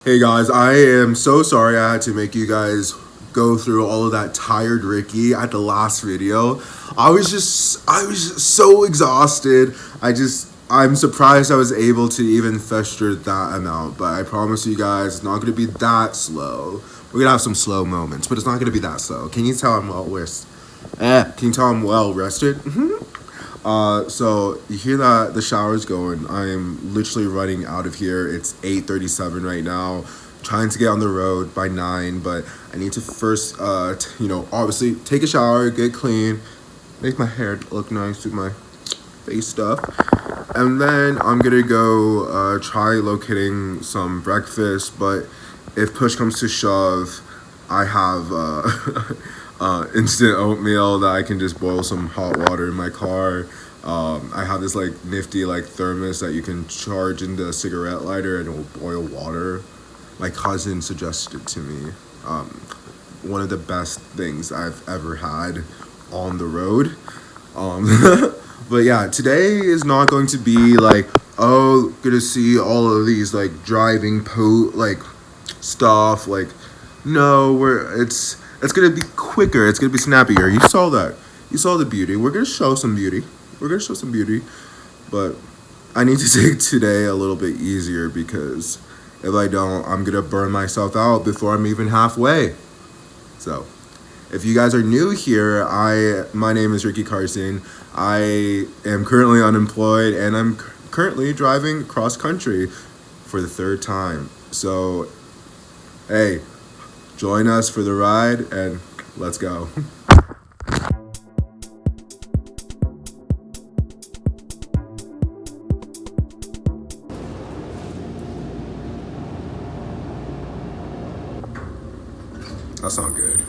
Hey guys, I am so sorry I had to make you guys go through all of that tired Ricky at the last video. I was just so exhausted. I'm surprised I was able to even fester that amount, but I promise you guys it's not going to be that slow. We're going to have some slow moments, but it's not going to be that slow. Can you tell I'm well rested? Can you tell I'm well rested? So you hear that the shower's going. I am literally running out of here. It's 8:37 right now. Trying to get on the road by 9, but I need to first, obviously take a shower, get clean, make my hair look nice with my face stuff, and then I'm gonna go try locating some breakfast. But if push comes to shove, I have instant oatmeal that I can just boil some hot water in my car. I have this like nifty like thermos that you can charge into a cigarette lighter and it will boil water. My cousin suggested to me. One of the best things I've ever had on the road. But yeah, today is not going to be like, oh, gonna see all of these like driving stuff. Like, no, it's gonna be quicker. It's gonna be snappier. You saw that. You saw the beauty. We're gonna show some beauty. But I need to take today a little bit easier because if I don't, I'm gonna burn myself out before I'm even halfway. So, if you guys are new here, my name is Ricky Carson. I am currently unemployed and I'm currently driving cross country for the third time. So, hey, join us for the ride and let's go. That's not good.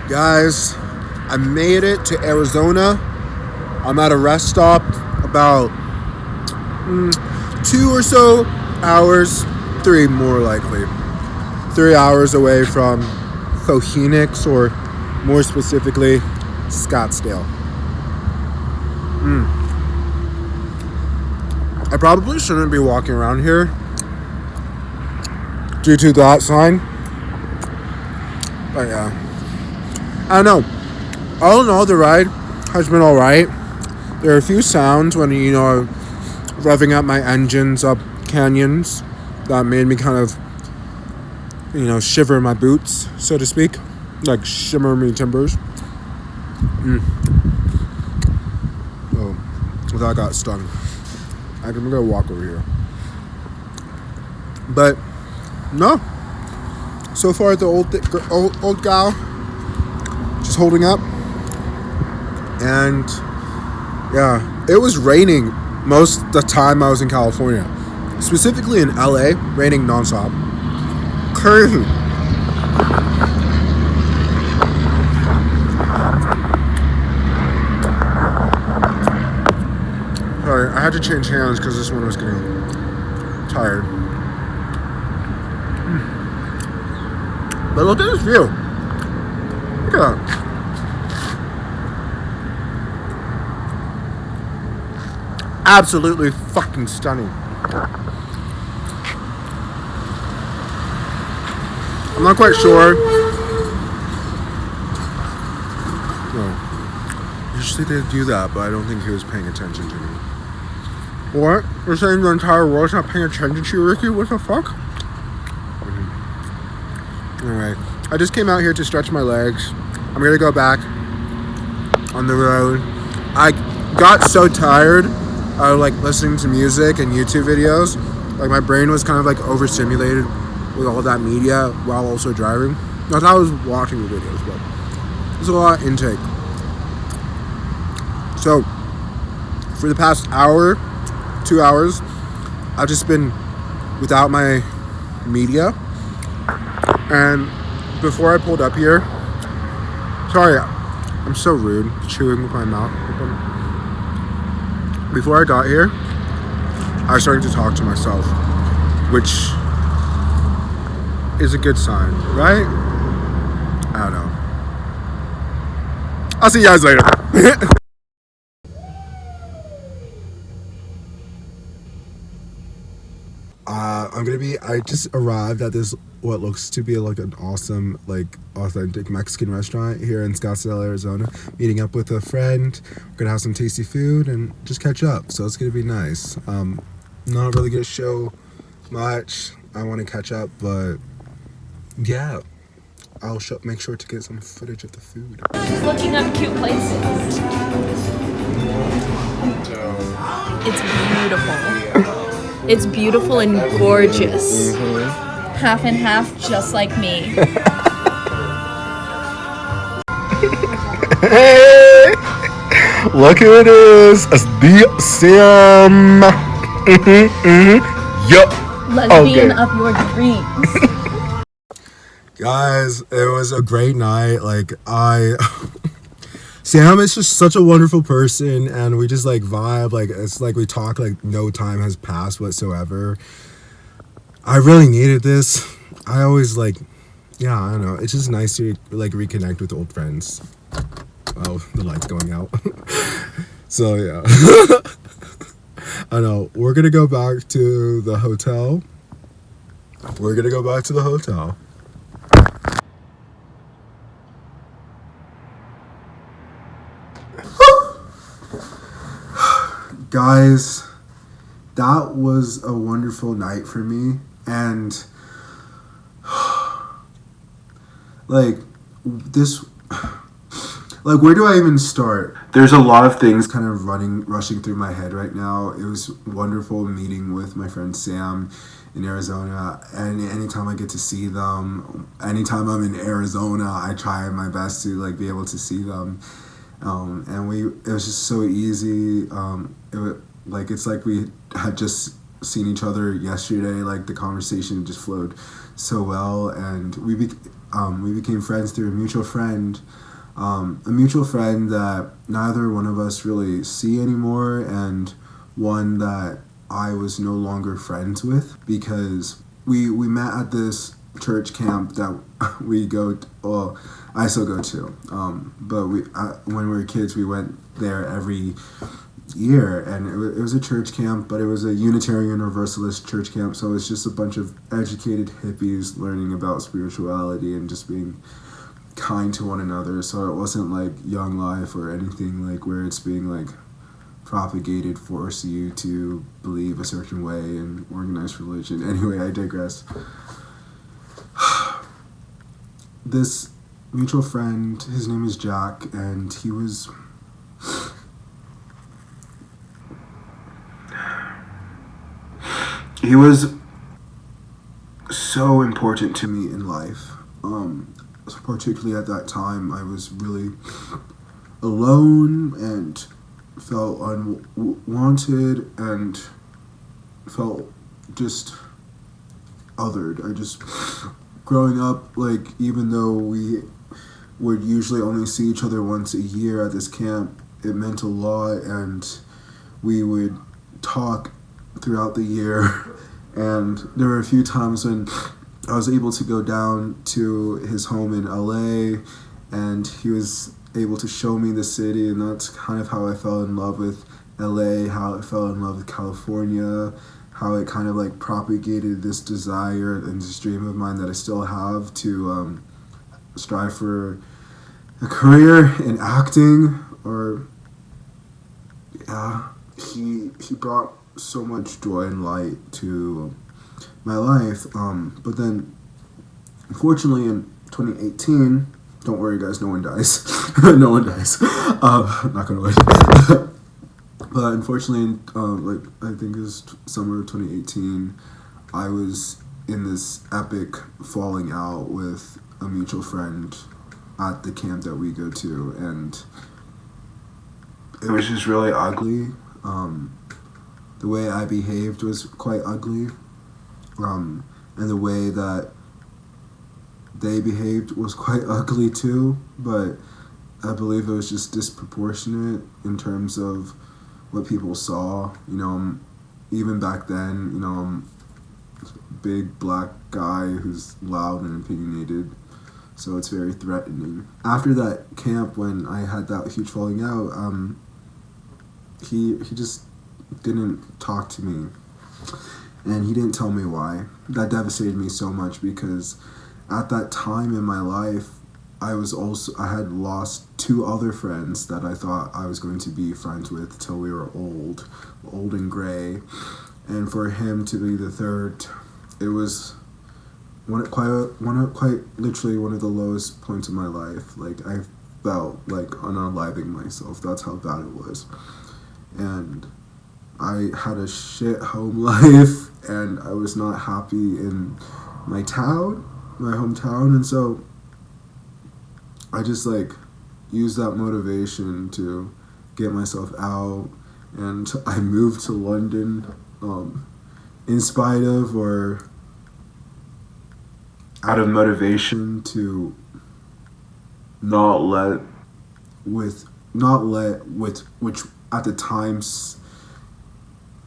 Guys, I made it to Arizona. I'm at a rest stop about 2 or so hours, 3 more likely. 3 hours away from Phoenix, or more specifically, Scottsdale. I probably shouldn't be walking around here due to that sign. But yeah. I don't know. All in all, the ride has been alright. There are a few sounds when, revving up my engines up canyons that made me kind of, shiver my boots, so to speak. Like shimmer me timbers. Oh, that got stung. I'm gonna walk over here. But, no. So far, the old gal just holding up. And yeah, it was raining most of the time I was in California. Specifically in LA, raining nonstop. Crazy. Sorry, I had to change hands because this one was getting tired. But look at this view. Look at that. Absolutely fucking stunning. I'm not quite sure. No. Usually they do that, but I don't think he was paying attention to me. What? You're saying the entire world's not paying attention to you, Ricky? What the fuck? Alright. I just came out here to stretch my legs. I'm gonna go back on the road. I got so tired like listening to music and YouTube videos. Like my brain was kind of like overstimulated with all that media while also driving. Not that I was watching the videos, but there's a lot of intake. So for the past hour, 2 hours, I've just been without my media. And before I pulled up here, sorry, I'm so rude, chewing with my mouth open. Before I got here, I was starting to talk to myself, which is a good sign, right? I don't know. I'll see you guys later. I just arrived at this, what looks to be like an awesome, like authentic Mexican restaurant here in Scottsdale, Arizona. Meeting up with a friend. We're gonna have some tasty food and just catch up. So it's gonna be nice. Not really gonna show much. I want to catch up, but yeah, make sure to get some footage of the food. Just looking up cute places. It's beautiful. It's beautiful and gorgeous. Half and half, just like me. Hey, look who it is. It's the Sam. Yup. Lesbian of your dreams. Guys, it was a great night. Sam is just such a wonderful person, and we just like vibe. Like it's like we talk like no time has passed whatsoever. I really needed this. I always I don't know. It's just nice to like reconnect with old friends. Oh, the light's going out. So yeah. I know. We're gonna go back to the hotel. Guys, that was a wonderful night for me, and where do I even start? There's a lot of things kind of rushing through my head right now. It was wonderful meeting with my friend Sam in Arizona, and anytime I get to see them, anytime I'm in Arizona, I try my best to like be able to see them. It was just so easy. It's like we had just seen each other yesterday. Like the conversation just flowed so well, and we became friends through a mutual friend that neither one of us really see anymore, and one that I was no longer friends with because we met at this church camp that we go to, well, I still go to, but when we were kids we went there every year, and it was a church camp, but it was a Unitarian Universalist church camp, so it's just a bunch of educated hippies learning about spirituality and just being kind to one another. So it wasn't like Young Life or anything like where it's being like propagated, force you to believe a certain way in organized religion. Anyway, I digress. This mutual friend, his name is Jack, and he was so important to me in life. Particularly at that time, I was really alone and felt unwanted and felt just othered. Growing up, like, even though we would usually only see each other once a year at this camp, it meant a lot, and we would talk throughout the year. And there were a few times when I was able to go down to his home in LA, and he was able to show me the city, and that's kind of how I fell in love with LA, how I fell in love with California, how it kind of like propagated this desire and this dream of mine that I still have to strive for a career in acting. Or yeah, he brought so much joy and light to my life, but then unfortunately in 2018, don't worry guys, no one dies. No one dies. Not gonna wait. But unfortunately, I think it was summer of 2018, I was in this epic falling out with a mutual friend at the camp that we go to, and it was just really ugly. The way I behaved was quite ugly, and the way that they behaved was quite ugly too. But I believe it was just disproportionate in terms of what people saw. Even back then, I'm a big black guy who's loud and opinionated, so it's very threatening. After that camp, when I had that huge falling out, he just didn't talk to me, and he didn't tell me why. That devastated me so much because at that time in my life, I had lost 2 other friends that I thought I was going to be friends with till we were old and gray, and for him to be the third, it was quite literally one of the lowest points of my life. Like, I felt like unaliving myself. That's how bad it was, and I had a shit home life, and I was not happy in my hometown, and so I just used that motivation to get myself out, and I moved to London, in spite of or out of motivation to not let which at the times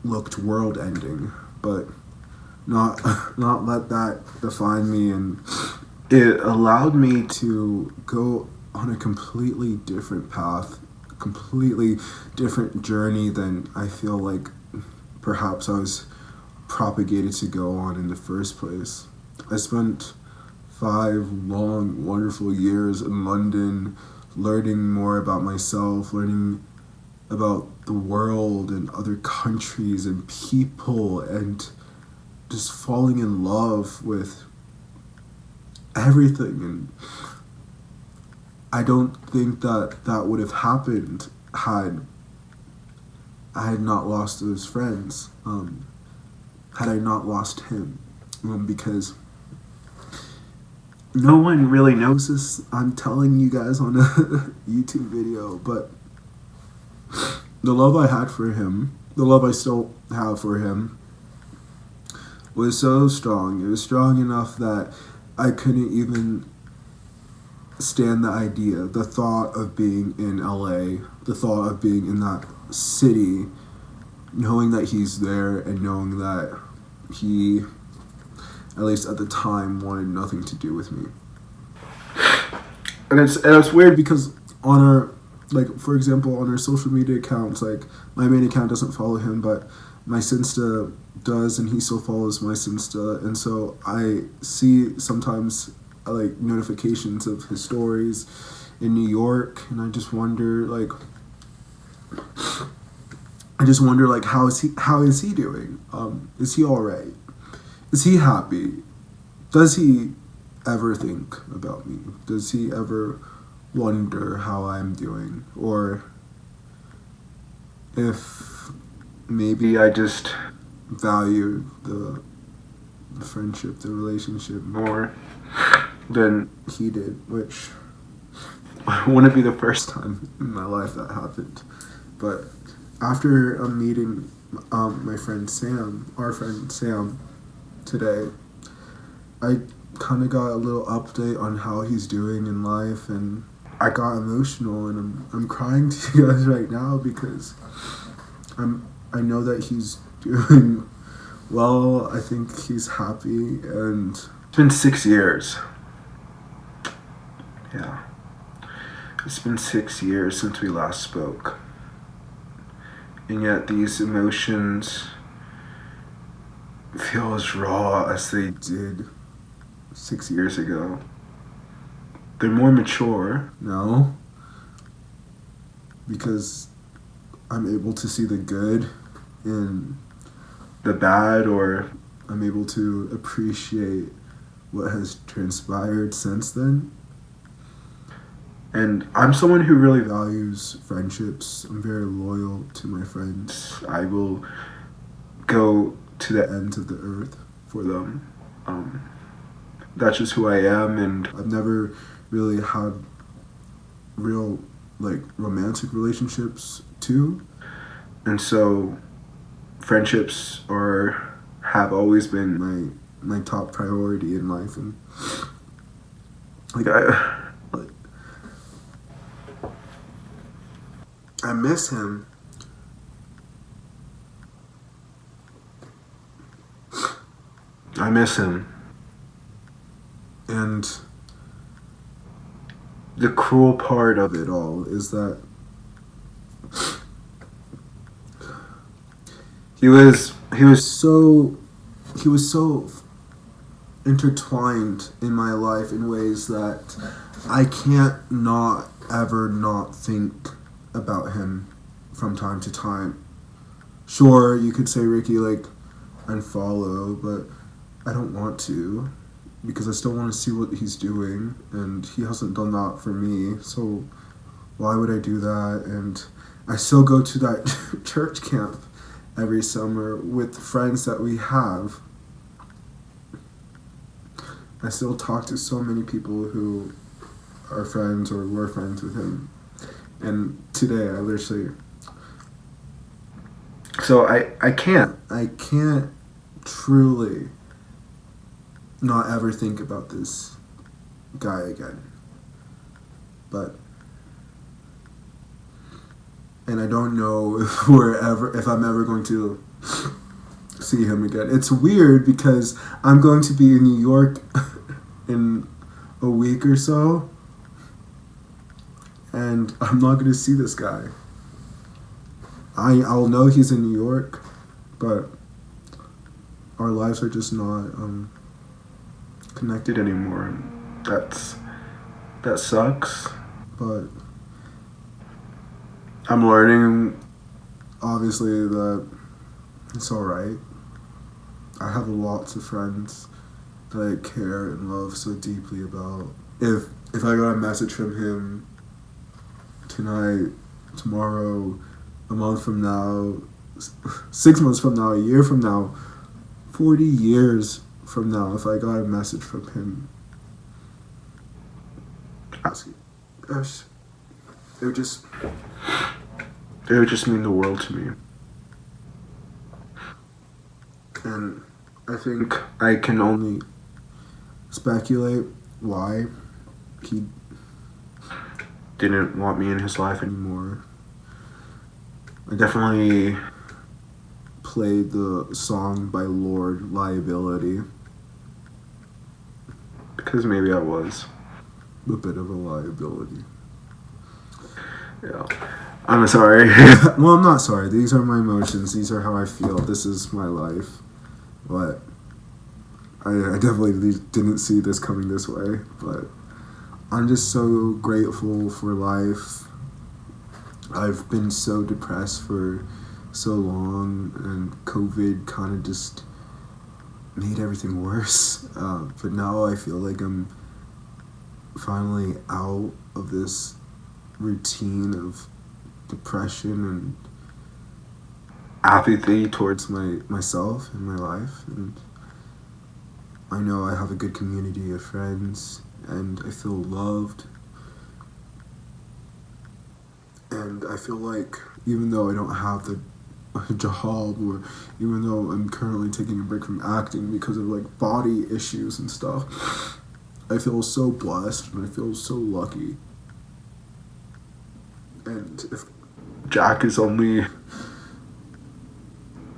looked world ending, but not let that define me, and it allowed me to go on a completely different path, completely different journey than I feel like perhaps I was propagated to go on in the first place. I spent 5 long, wonderful years in London learning more about myself, learning about the world and other countries and people, and just falling in love with everything. And I don't think that would have happened had I had not lost those friends, had I not lost him, because no one really knows this. I'm telling you guys on a YouTube video, but the love I had for him, the love I still have for him, was so strong. It was strong enough that I couldn't even stand the idea, the thought of being in LA, the thought of being in that city, knowing that he's there and knowing that he, at least at the time, wanted nothing to do with me. And it's weird because on our, for example, on our social media accounts, my main account doesn't follow him, but my Sinsta does, and he still follows my Sinsta, and so I see sometimes notifications of his stories in New York, and I just wonder how is he doing? Is he all right? Is he happy? Does he ever think about me? Does he ever wonder how I'm doing? Or if maybe I just value the friendship, the relationship more than he did, which wouldn't be the first time in my life that happened. But after meeting our friend Sam today, I kind of got a little update on how he's doing in life, and I got emotional, and I'm crying to you guys right now because I know that he's doing well. I think he's happy, and it's been 6 years. Yeah. It's been 6 years since we last spoke. And yet these emotions feel as raw as they did 6 years ago. They're more mature now because I'm able to see the good in the bad, or I'm able to appreciate what has transpired since then. And I'm someone who really values friendships. I'm very loyal to my friends. I will go to the ends of the earth for them. That's just who I am, and I've never really had real romantic relationships too. And so friendships have always been my top priority in life, and I miss him. I miss him. And the cruel part of it all is that he was so intertwined in my life in ways that I can't not ever not think about him from time to time. Sure, you could say, Ricky, like, unfollow, but I don't want to, because I still want to see what he's doing, and he hasn't done that for me, so why would I do that? And I still go to that church camp every summer with friends that we have. I still talk to so many people who are friends or were friends with him. And today I literally... So I can't truly not ever think about this guy again. But... And I don't know if I'm ever going to see him again. It's weird because I'm going to be in New York in a week or so, and I'm not going to see this guy. I'll know he's in New York, but our lives are just not connected anymore. That sucks, but I'm learning, obviously, that it's alright. I have lots of friends that I care and love so deeply about. If I got a message from him tonight, tomorrow, a month from now, 6 months from now, a year from now, 40 years from now, if I got a message from him, gosh, it would just mean the world to me. And I think I can only speculate why he didn't want me in his life anymore. I definitely played the song by Lord, Liability, because maybe I was a bit of a liability. Yeah. I'm sorry. Well, I'm not sorry. These are my emotions. These are how I feel. This is my life. But I definitely didn't see this coming this way. But I'm just so grateful for life. I've been so depressed for so long, and COVID kind of just made everything worse. But now I feel like I'm finally out of this routine of depression and apathy towards myself and my life, and I know I have a good community of friends, and I feel loved, and I feel like even though I don't have a job, or even though I'm currently taking a break from acting because of like body issues and stuff, I feel so blessed and I feel so lucky. And if Jack is only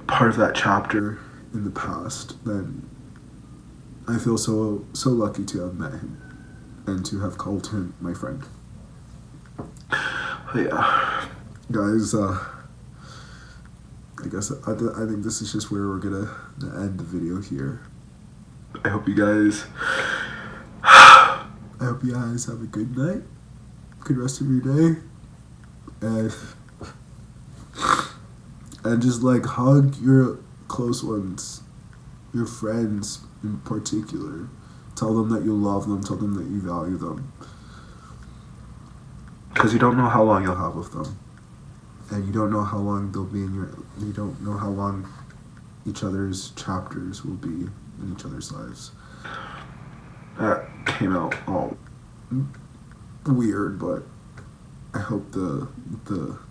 part of that chapter in the past, then I feel so lucky to have met him and to have called him my friend. But yeah, guys, I guess I think this is just where we're gonna end the video here. I hope you guys have a good night, good rest of your day. And just like hug your close ones, your friends in particular. Tell them that you love them, tell them that you value them. Because you don't know how long you'll have with them. And you don't know how long they'll be you don't know how long each other's chapters will be in each other's lives. That came out all weird, but I hope the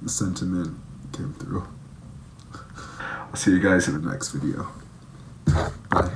sentiment came through. I'll see you guys in the next video. Bye.